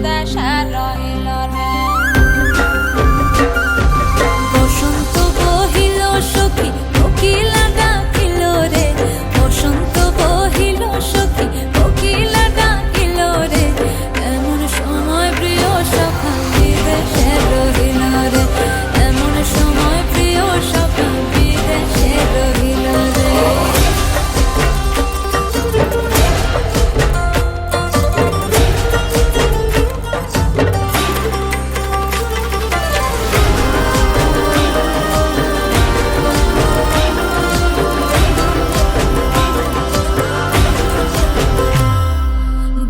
বিদেশে রহিল রে। বসন্ত বহিল সখী কোকিলা ডাকিল রে, বসন্ত বহিল সখী কোকিলা ডাকিল রে, এমন সময় প্রিয় সখা বিদেশে রহিল রে, এমন সময় প্রিয় সখা বিদেশে রহিল রে।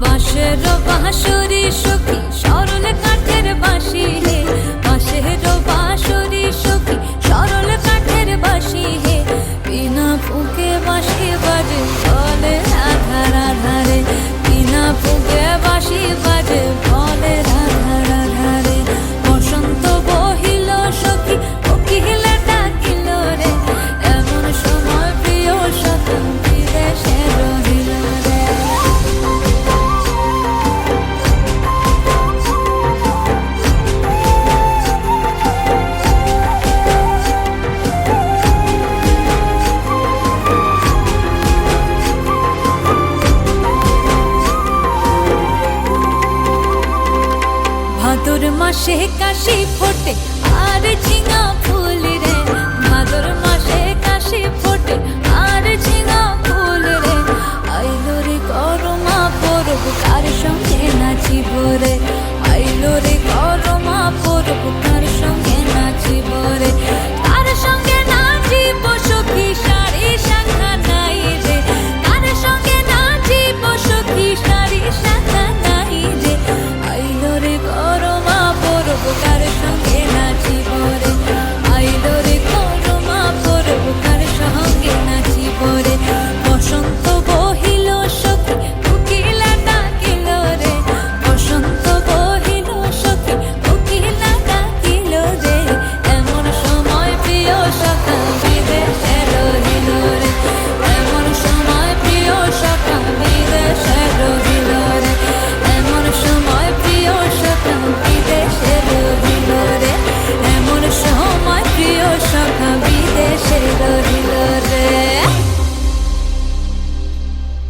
বাঁশের বাঁশরি সখী সরল কাঠের বাঁশি হে, বাঁশের বাঁশরি সখী সরল কাঠের বাঁশি হে, বিনা ফুঁকে বাঁশি বাজে বলে রাধা রাধা রে, বিনা ফুঁকে বাঁশি বাজে বলে রাধা রাধা রে। বসন্ত বহিল সখী কোকিলা ডাকিল রে, এমন সময় প্রিয় সখা বিদেশে রহিল রে। ভাদর মাসে কাশি ফোটে আর ঝিঙা ফুল রে, ভাদর মাসে কাশি ফোটে আর ঝিঙা ফুল রে, আইলো রে করমা পরব কার সঙ্গে নাচিব রে, আইলো রে